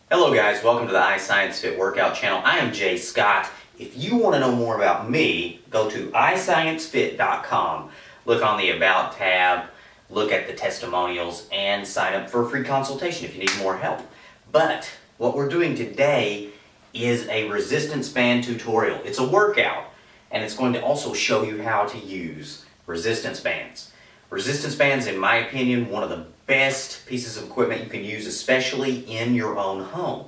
Hello guys, welcome to the iScienceFit workout channel. I am Jay Scott. If you want to know more about me, go to iScienceFit.com. Look on the About tab, look at the testimonials, and sign up for a free consultation if you need more help. But what we're doing today is a resistance band tutorial. It's a workout, and it's going to also show you how to use resistance bands. Resistance bands, in my opinion, one of the best pieces of equipment you can use, especially in your own home.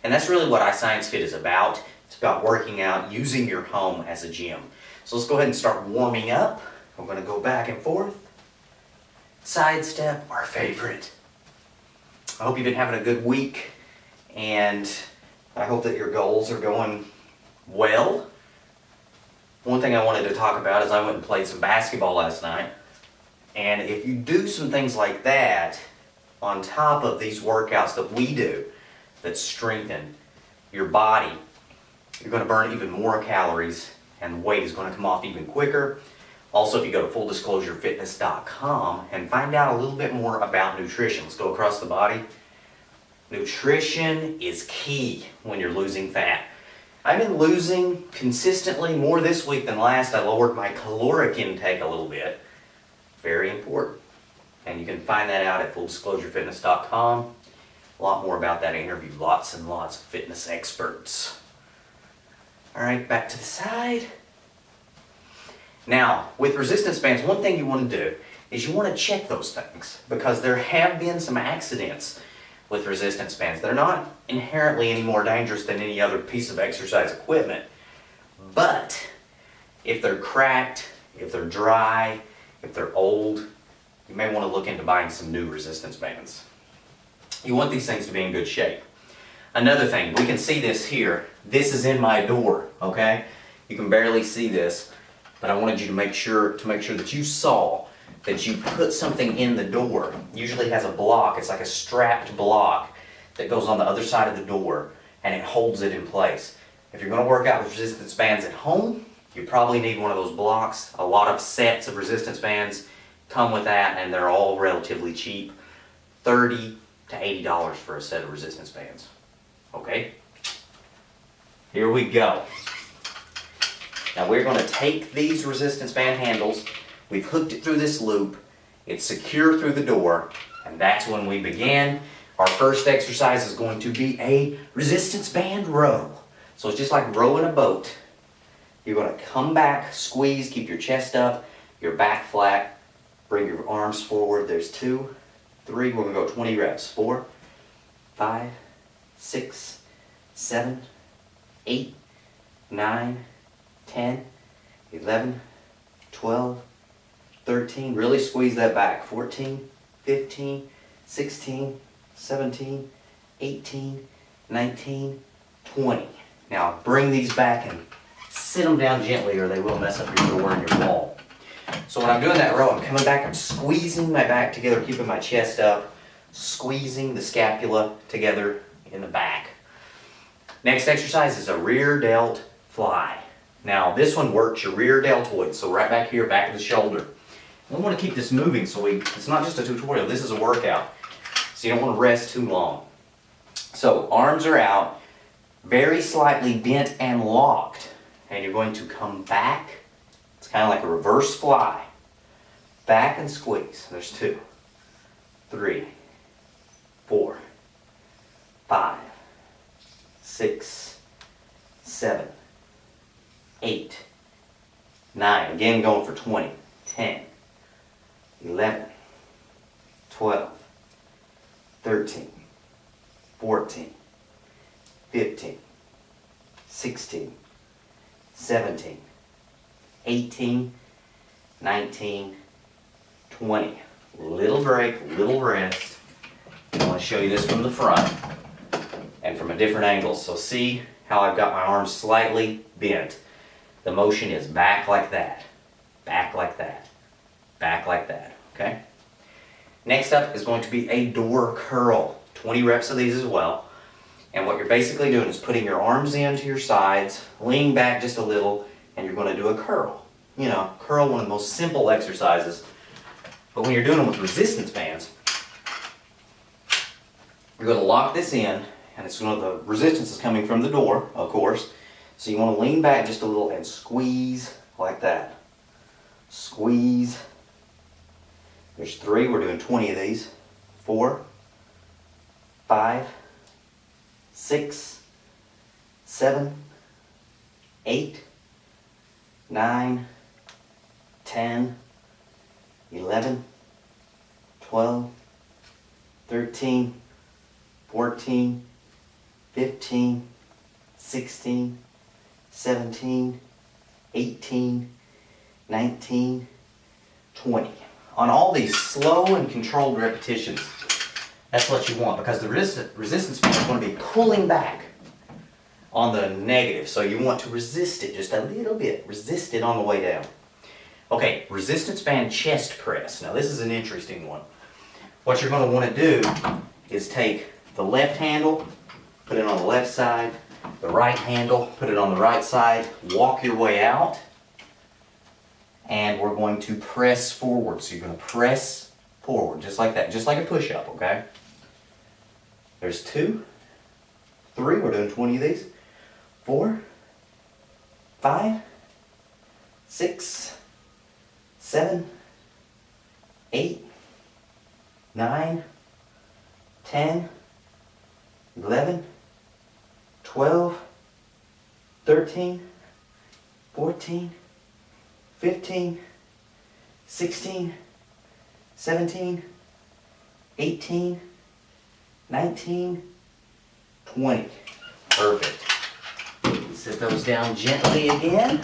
And that's really what iScienceFit is about. It's about working out, using your home as a gym. So let's go ahead and start warming up. We're going to go back and forth. Side step, our favorite. I hope you've been having a good week, and I hope that your goals are going well. One thing I wanted to talk about is I went and played some basketball last night. And if you do some things like that on top of these workouts that we do that strengthen your body, you're going to burn even more calories and the weight is going to come off even quicker. Also, if you go to fulldisclosurefitness.com and find out a little bit more about nutrition, let's go across the body. Nutrition is key when you're losing fat. I've been losing consistently more this week than last. I lowered my caloric intake a little bit. Very important. And you can find that out at fulldisclosurefitness.com. A lot more about that interview. Lots and lots of fitness experts. Alright, back to the side. Now, with resistance bands, one thing you want to do is you want to check those things, because there have been some accidents with resistance bands. They're not inherently any more dangerous than any other piece of exercise equipment. But if they're cracked, if they're dry, if they're old, you may want to look into buying some new resistance bands. You want these things to be in good shape. Another thing, we can see this here. This is in my door, okay? You can barely see this, but I wanted you to make sure that you saw that you put something in the door. Usually has a block. It's like a strapped block that goes on the other side of the door, and it holds it in place. If you're going to work out with resistance bands at home, you probably need one of those blocks. A lot of sets of resistance bands come with that, and they're all relatively cheap. $30 to $80 for a set of resistance bands. Okay? Here we go. Now we're going to take these resistance band handles. We've hooked it through this loop. It's secure through the door, and that's when we begin. Our first exercise is going to be a resistance band row. So it's just like rowing a boat. You're going to come back, squeeze, keep your chest up, your back flat, bring your arms forward. There's 2, 3, we're going to go 20 reps. 4, 5, 6, 7, 8, 9, 10, 11, 12, 13. Really squeeze that back. 14, 15, 16, 17, 18, 19, 20. Now bring these back and sit them down gently, or they will mess up your door and your wall. So when I'm doing that row, I'm coming back, I'm squeezing my back together, keeping my chest up, squeezing the scapula together in the back. Next exercise is a rear delt fly. Now this one works your rear deltoid, so right back here, back of the shoulder. We want to keep this moving, so it's not just a tutorial, this is a workout. So you don't want to rest too long. So arms are out, very slightly bent and locked. And you're going to come back. It's kind of like a reverse fly. Back and squeeze. There's 2, 3, 4, 5, 6, 7, 8, 9. Again, going for 20. 10, 11, 12, 13, 14, 15, 16, 17, 18, 19, 20. Little break, little rest. I want to show you this from the front and from a different angle. So see how I've got my arms slightly bent. The motion is back like that, back like that, back like that, okay? Next up is going to be a door curl. 20 reps of these as well. And what you're basically doing is putting your arms into your sides, leaning back just a little, and you're going to do a curl. You know, curl, one of the most simple exercises. But when you're doing them with resistance bands, you're going to lock this in, and it's the resistance is coming from the door, of course. So you want to lean back just a little and squeeze like that. Squeeze. There's 3, we're doing 20 of these. 4, 5, 6, 7, 8, 9, 10, 11, 12, 13, 14, 15, 16, 17, 18, 19, 20. On all these slow and controlled repetitions, that's what you want, because the resistance band is going to be pulling back on the negative. So you want to resist it just a little bit. Resist it on the way down. Okay, resistance band chest press. Now this is an interesting one. What you're going to want to do is take the left handle, put it on the left side, the right handle, put it on the right side, walk your way out, and we're going to press forward. So you're going to press forward just like that, just like a push-up, okay? There's 2, 3, we're doing 20 of these, 4, 5, 6, 7, 8, 9, 10, 11, 12, 13, 14, 15, 16, 17, 18, 19, 20. Perfect. Set those down gently again.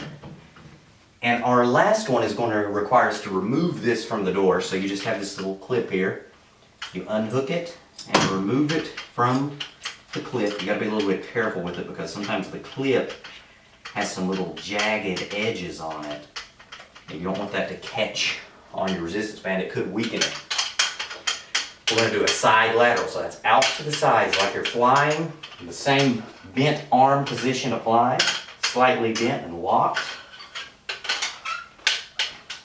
And our last one is going to require us to remove this from the door. So you just have this little clip here. You unhook it and remove it from the clip. You got to be a little bit careful with it because sometimes the clip has some little jagged edges on it. And you don't want that to catch on your resistance band. It could weaken it. We're going to do a side lateral. So that's out to the sides like you're flying. The same bent arm position applies. Slightly bent and locked.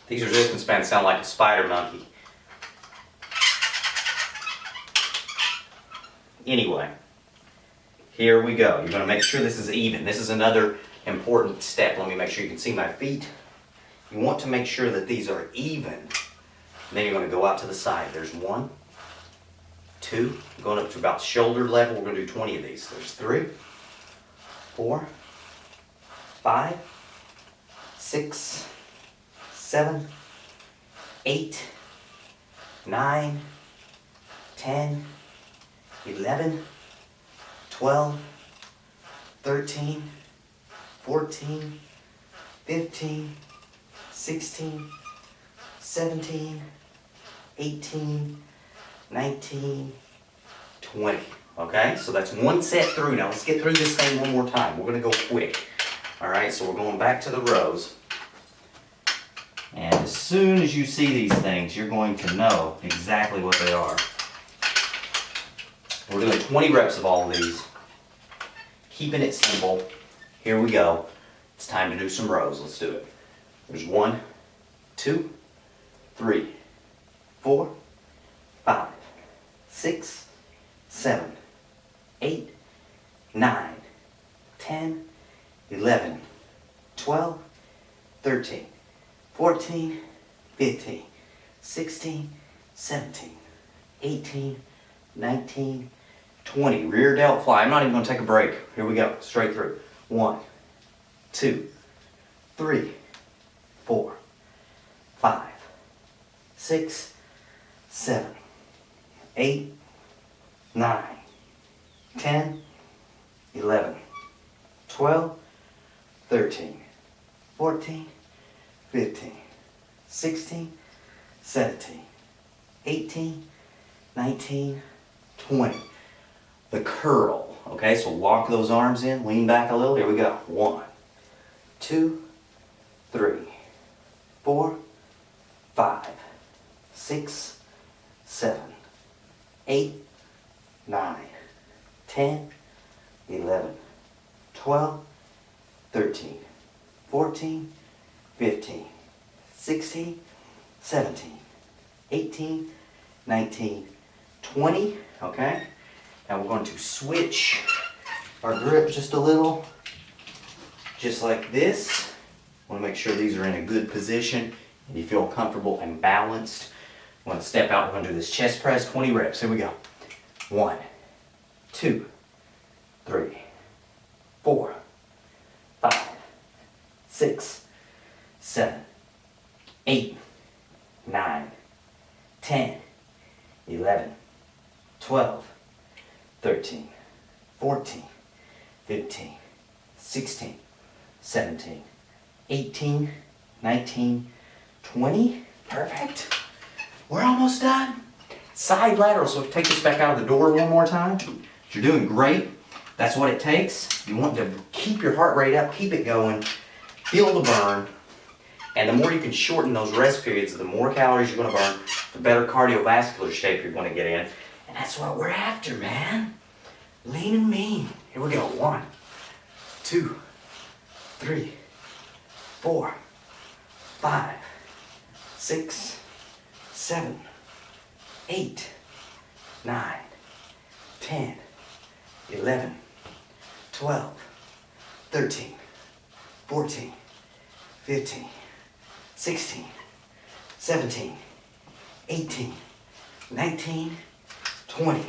These resistance bands sound like a spider monkey. Anyway, here we go. You're going to make sure this is even. This is another important step. Let me make sure you can see my feet. You want to make sure that these are even. And then you're going to go out to the side. There's 1, 2, going up to about shoulder level. We're going to do 20 of these. There's 3, 4, 5, 6, 7, 8, 9, 10, 11, 12, 13, 14, 15, 16, 17, 18, 19, 20. Okay, so that's one set through. Now let's get through this thing one more time. We're going to go quick. Alright, so we're going back to the rows. And as soon as you see these things, you're going to know exactly what they are. We're doing 20 reps of all of these. Keeping it simple. Here we go. It's time to do some rows. Let's do it. There's 1, 2, 3, 4, 5, 6, 7, 8, 9, 10, 11, 12, 13, 14, 15, 16, 17, 18, 19, 20. Rear delt fly. I'm not even going to take a break. Here we go. Straight through. 1, 2, 3, 4, 5, 6, 7, 8, 9, 10, 11, 12, 13, 14, 15, 16, 17, 18, 19, 20. The curl. Okay, so lock those arms in, lean back a little. Here we go. 1, 2, 3, 4, 5, 6, 7, 8, 9, 10, 11, 12, 13, 14, 15, 16, 17, 18, 19, 20. Okay? Now we're going to switch our grip just a little, just like this. Want to make sure these are in a good position and you feel comfortable and balanced. I'm going to step out. We're going to do this chest press, 20 reps. Here we go. 1, 2, 3, 4, 5, 6, 7, 8, 9, 10, 11, 12, 13, 14, 15, 16, 17, 18, 19, 20. Perfect. We're almost done. Side lateral. So take this back out of the door one more time. You're doing great. That's what it takes. You want to keep your heart rate up, keep it going, feel the burn. And the more you can shorten those rest periods, the more calories you're going to burn, the better cardiovascular shape you're going to get in. And that's what we're after, man. Lean and mean. Here we go. 1, 2, 3, 4, 5, 6, 7, 8, 9, 10, 11, 12, 13, 14, 15, 16, 17, 18, 19, 20.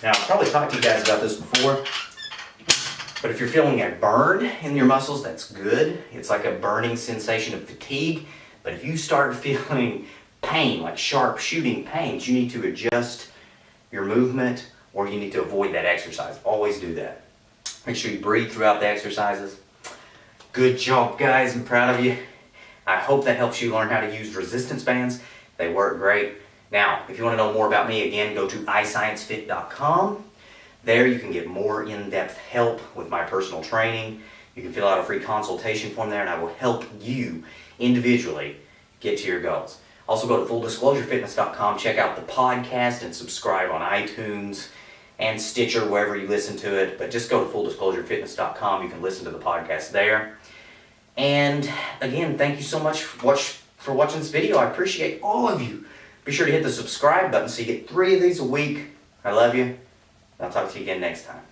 Now, I've probably talked to you guys about this before, but if you're feeling a burn in your muscles, that's good. It's like a burning sensation of fatigue. But if you start feeling pain, like sharp shooting pains, you need to adjust your movement or you need to avoid that exercise. Always do that. Make sure you breathe throughout the exercises. Good job, guys. I'm proud of you. I hope that helps you learn how to use resistance bands. They work great. Now, if you want to know more about me, again, go to iScienceFit.com. There you can get more in-depth help with my personal training. You can fill out a free consultation form there and I will help you individually get to your goals. Also go to fulldisclosurefitness.com, check out the podcast and subscribe on iTunes and Stitcher, wherever you listen to it. But just go to fulldisclosurefitness.com. You can listen to the podcast there. And again, thank you so much for watching this video. I appreciate all of you. Be sure to hit the subscribe button so you get 3 of these a week. I love you. I'll talk to you again next time.